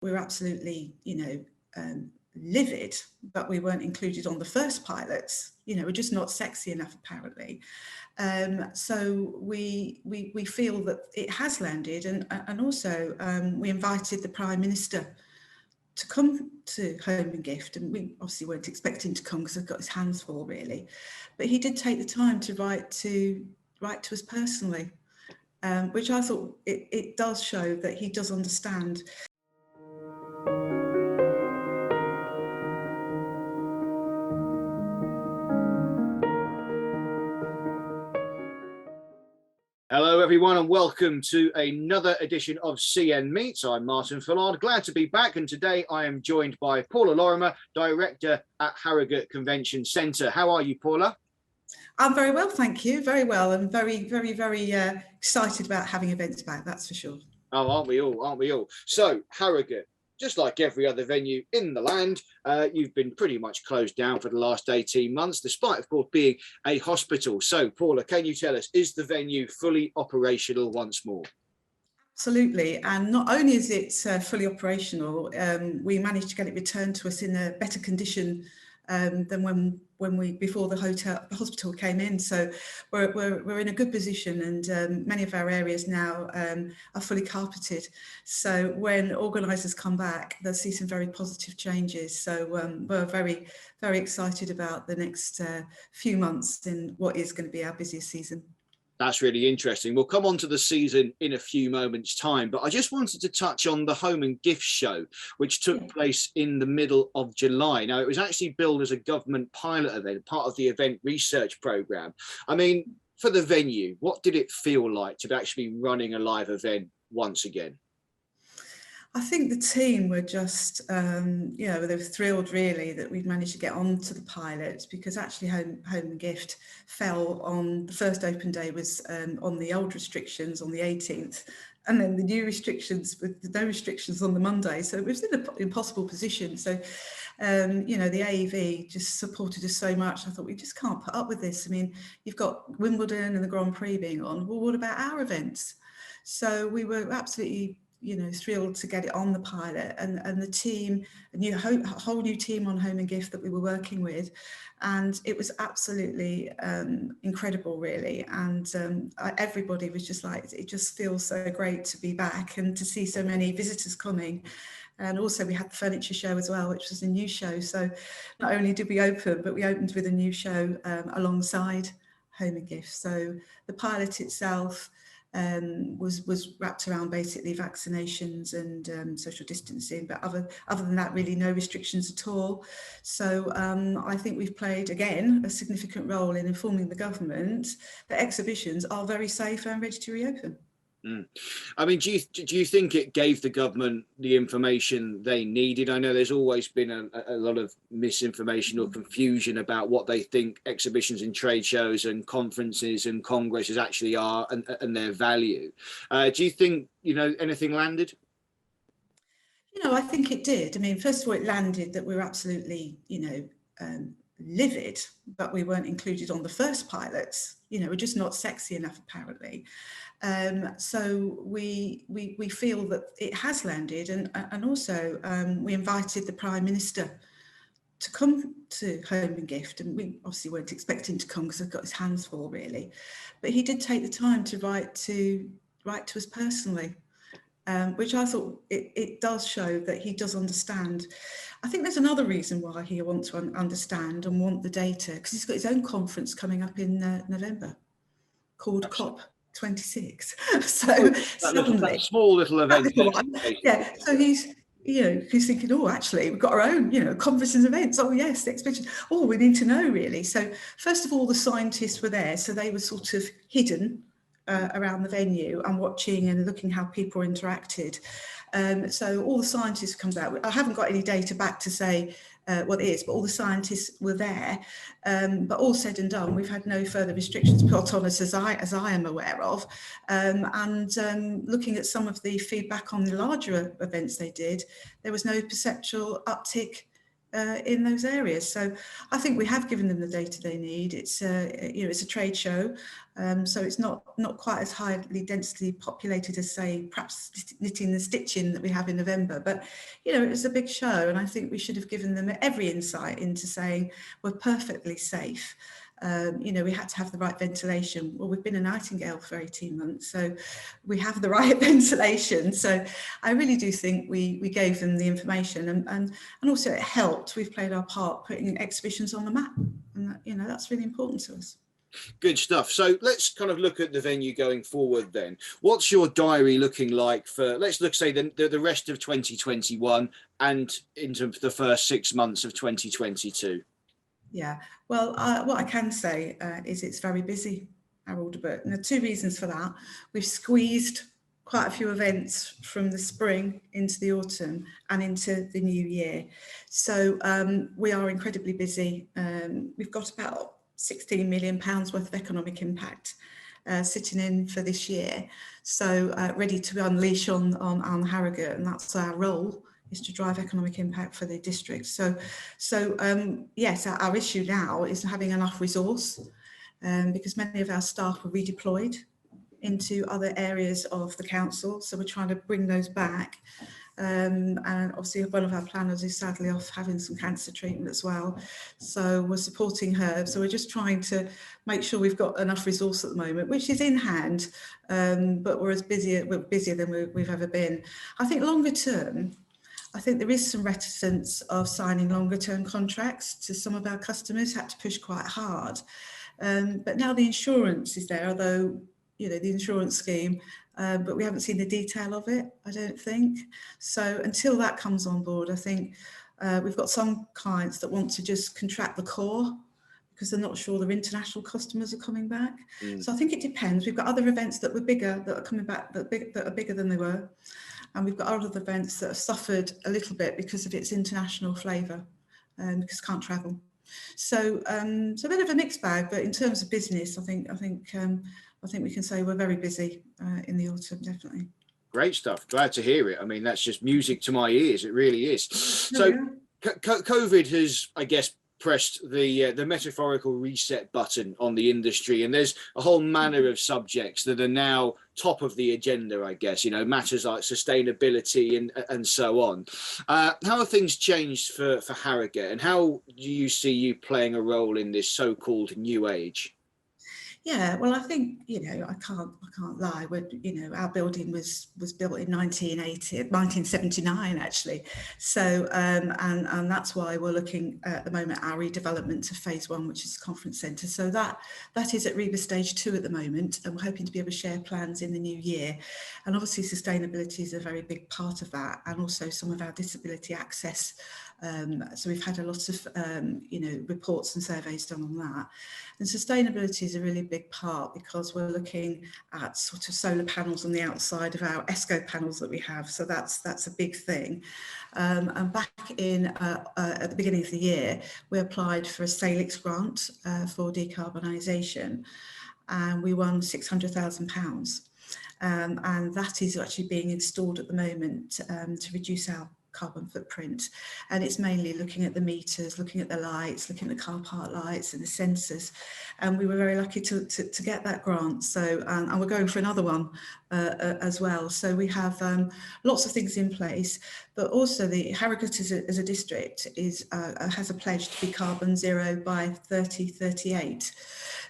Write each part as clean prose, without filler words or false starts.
we were absolutely, livid that we weren't included on the first pilots. We're just not sexy enough, apparently. So we feel that it has landed, and also we invited the Prime Minister to come to Home and Gift, and we obviously weren't expecting to come because I've got his hands full, really. But he did take the time to write to us personally, which I thought it does show that he does understand. Hello everyone and welcome to another edition of CN Meets. I'm Martin Fullard, glad to be back, and today I am joined by Paula Lorimer, Director at Harrogate Convention Centre. How are you, Paula? I'm very well, thank you, very well, and very, very, very excited about having events back, that's for sure. Oh, aren't we all? So, Harrogate, just like every other venue in the land, you've been pretty much closed down for the last 18 months, despite, of course, being a hospital. So, Paula, can you tell us, is the venue fully operational once more? Absolutely, and not only is it fully operational, we managed to get it returned to us in a better condition than when we before the hospital came in. So we're in a good position, and many of our areas now are fully carpeted. So when organisers come back, they'll see some very positive changes. So we're very, very excited about the next few months in what is going to be our busiest season. That's really interesting. We'll come on to the season in a few moments' time, but I just wanted to touch on the Home and Gift Show, which took place in the middle of July. Now, it was actually billed as a government pilot event, part of the event research programme. I mean, for the venue, what did it feel like to be actually running a live event once again? I think the team were just, they were thrilled really that we'd managed to get onto the pilot, because actually Home and Gift fell on the first open day was on the old restrictions on the 18th, and then the new restrictions with no restrictions on the Monday. So it was in an impossible position. So, the AEV just supported us so much. I thought, we just can't put up with this. I mean, you've got Wimbledon and the Grand Prix being on. Well, what about our events? So we were absolutely thrilled to get it on the pilot, and the team, a whole new team on Home and Gift that we were working with, and it was absolutely incredible, really. And everybody was just like, it just feels so great to be back and to see so many visitors coming. And also we had the furniture show as well, which was a new show. So not only did we open, but we opened with a new show alongside Home and Gift. So the pilot itself was wrapped around basically vaccinations and social distancing, but other than that, really no restrictions at all. So I think we've played again a significant role in informing the government that exhibitions are very safe and ready to reopen. I mean, do you think it gave the government the information they needed? I know there's always been a lot of misinformation or confusion about what they think exhibitions and trade shows and conferences and congresses actually are and their value. Do you think, anything landed? I think it did. I mean, first of all, it landed that we were absolutely, livid that we weren't included on the first pilots. We're just not sexy enough, apparently. So we feel that it has landed, and also we invited the Prime Minister to come to Home and Gift, and we obviously weren't expecting to come because I've got his hands full, really. But he did take the time to write to us personally. Which I thought it does show that he does understand. I think there's another reason why he wants to understand and want the data, because he's got his own conference coming up in November called COP26. So suddenly, that small little event. Yeah, so he's thinking, oh, actually, we've got our own, conferences and events. Oh, yes, the exhibition. Oh, we need to know, really. So first of all, the scientists were there, so they were sort of hidden around the venue and watching and looking how people interacted. So all the scientists come out. I haven't got any data back to say what it is, but all the scientists were there. But all said and done, we've had no further restrictions put on us as I am aware of. And looking at some of the feedback on the larger events they did, there was no perceptual uptick in those areas. So I think we have given them the data they need. It's it's a trade show, so it's not quite as highly densely populated as, say, perhaps knitting and stitching that we have in November. But it was a big show, and I think we should have given them every insight into saying we're perfectly safe. We had to have the right ventilation. Well, we've been a nightingale for 18 months, so we have the right ventilation. So I really do think we gave them the information, and also it helped. We've played our part putting exhibitions on the map, and that's really important to us. Good stuff. So let's kind of look at the venue going forward then. What's your diary looking like for, let's look, say, the rest of 2021 and into the first 6 months of 2022? Yeah, well, what I can say is it's very busy, Harold, but there are two reasons for that. We've squeezed quite a few events from the spring into the autumn and into the new year. So we are incredibly busy. We've got about £16 million worth of economic impact sitting in for this year. So ready to unleash on Harrogate, and that's our role, is to drive economic impact for the district. So yes, our issue now is having enough resource, because many of our staff were redeployed into other areas of the council. So we're trying to bring those back. And obviously one of our planners is sadly off having some cancer treatment as well. So we're supporting her. So we're just trying to make sure we've got enough resource at the moment, which is in hand, but we're busier than we've ever been. I think longer term, I think there is some reticence of signing longer term contracts. To some of our customers had to push quite hard. But now the insurance is there, although, the insurance scheme, but we haven't seen the detail of it, I don't think. So until that comes on board, I think we've got some clients that want to just contract the core because they're not sure their international customers are coming back. So I think it depends. We've got other events that were bigger, that are coming back, that are bigger than they were. And we've got other events that have suffered a little bit because of its international flavour, because can't travel. So it's a bit of a mixed bag, but in terms of business, I think we can say we're very busy in the autumn, definitely. Great stuff. Glad to hear it. I mean, that's just music to my ears. It really is. So COVID has, I guess, pressed the metaphorical reset button on the industry, and there's a whole manner of subjects that are now top of the agenda, I guess, matters like sustainability and so on. How have things changed for Harrogate, and how do you see you playing a role in this so-called new age? Yeah, well, I think, I can't lie. Our building was built in 1979, actually. So, and that's why we're looking at the moment our redevelopment to phase 1, which is the conference centre. So that is at REBA stage 2 at the moment, and we're hoping to be able to share plans in the new year. And obviously sustainability is a very big part of that, and also some of our disability access. So we've had a lot of, reports and surveys done on that. And sustainability is a really big part because we're looking at sort of solar panels on the outside of our ESCO panels that we have. So that's a big thing. And back in at the beginning of the year, we applied for a Salix grant for decarbonisation, and we won £600,000. And that is actually being installed at the moment to reduce our carbon footprint, and it's mainly looking at the meters, looking at the lights, looking at the car park lights and the sensors, and we were very lucky to get that grant. So and we're going for another one as well. So we have lots of things in place, but also the Harrogate as a district has a pledge to be carbon zero by 2038.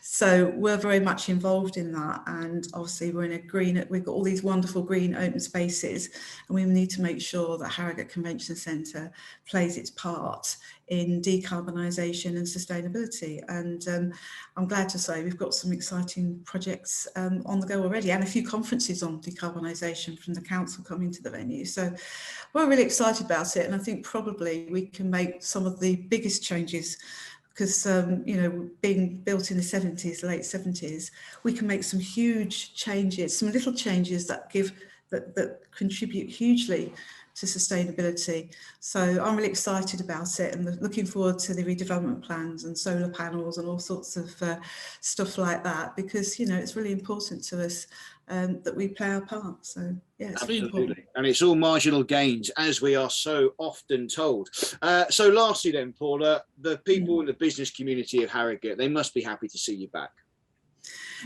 So we're very much involved in that, and obviously we've got all these wonderful green open spaces, and we need to make sure that Harrogate Convention Centre plays its part in decarbonisation and sustainability. And I'm glad to say we've got some exciting projects on the go already, and a few conferences on decarbonisation from the council coming to the venue. So we're really excited about it, and I think probably we can make some of the biggest changes, because being built in the late 70s, we can make some huge changes, some little changes that contribute hugely to sustainability. So I'm really excited about it and looking forward to the redevelopment plans and solar panels and all sorts of stuff like that, because, you know, it's really important to us that we play our part. So yeah, it's really important. And it's all marginal gains, as we are so often told. So lastly then, Paula, the people in the business community of Harrogate, they must be happy to see you back.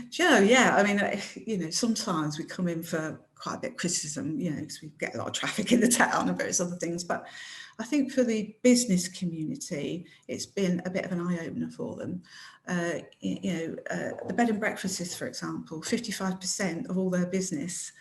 Joe, yeah, I mean, you know, sometimes we come in for quite a bit of criticism, you know, because we get a lot of traffic in the town and various other things. But I think for the business community, it's been a bit of an eye-opener for them. The bed and breakfasts, for example, 55% of all their business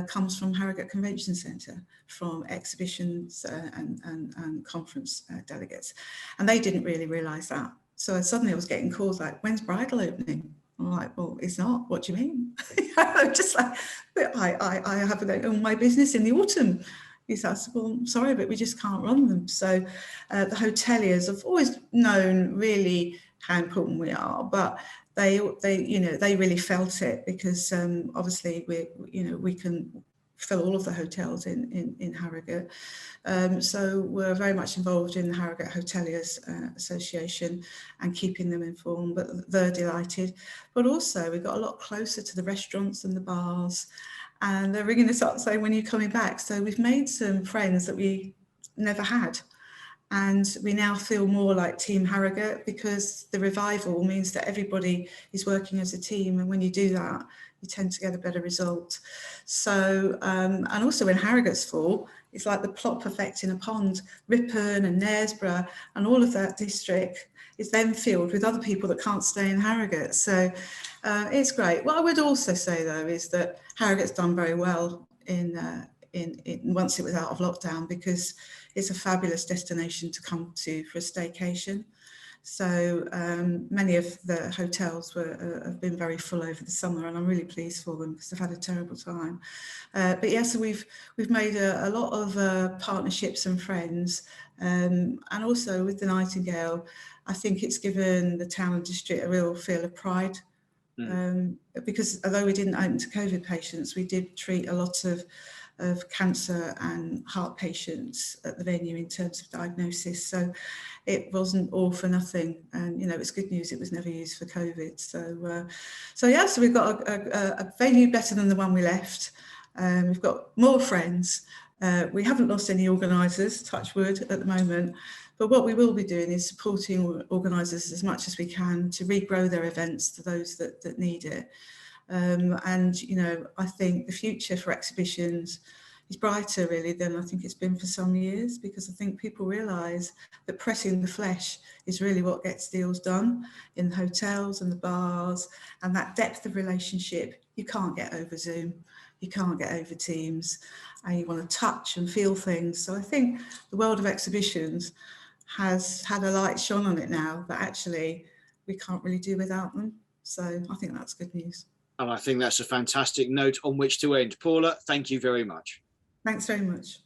comes from Harrogate Convention Centre, from exhibitions and conference delegates. And they didn't really realise that. So suddenly I was getting calls like, when's Bridal opening? I'm like, well, it's not. What do you mean? I'm just like, but I have my business in the autumn. He says, well, I'm sorry, but we just can't run them. So the hoteliers have always known really how important we are, but they really felt it, because obviously we can fill all of the hotels in Harrogate. So we're very much involved in the Harrogate Hoteliers Association and keeping them informed, but they're delighted. But also we got a lot closer to the restaurants and the bars, and they're ringing us up saying, when are you coming back? So we've made some friends that we never had. And we now feel more like Team Harrogate, because the revival means that everybody is working as a team. And when you do that, you tend to get a better result. So, and also when Harrogate's full, it's like the plop effect in a pond. Ripon and Knaresborough and all of that district is then filled with other people that can't stay in Harrogate. So it's great. What I would also say, though, is that Harrogate's done very well in once it was out of lockdown, because it's a fabulous destination to come to for a staycation. So many of the hotels have been very full over the summer, and I'm really pleased for them because they've had a terrible time. But yeah, so we've made a lot of partnerships and friends, and also with the Nightingale, I think it's given the town and district a real feel of pride. Because although we didn't open to COVID patients, we did treat a lot of cancer and heart patients at the venue in terms of diagnosis. So it wasn't all for nothing. And, you know, it's good news it was never used for COVID. So yeah, so we've got a venue better than the one we left. We've got more friends. We haven't lost any organisers, touch wood, at the moment. But what we will be doing is supporting organisers as much as we can to regrow their events to those that need it. And, you know, I think the future for exhibitions is brighter really than I think it's been for some years, because I think people realise that pressing the flesh is really what gets deals done in the hotels and the bars, and that depth of relationship you can't get over Zoom, you can't get over Teams, and you want to touch and feel things. So I think the world of exhibitions has had a light shone on it now that actually we can't really do without them. So I think that's good news. And I think that's a fantastic note on which to end. Paula, thank you very much. Thanks very much.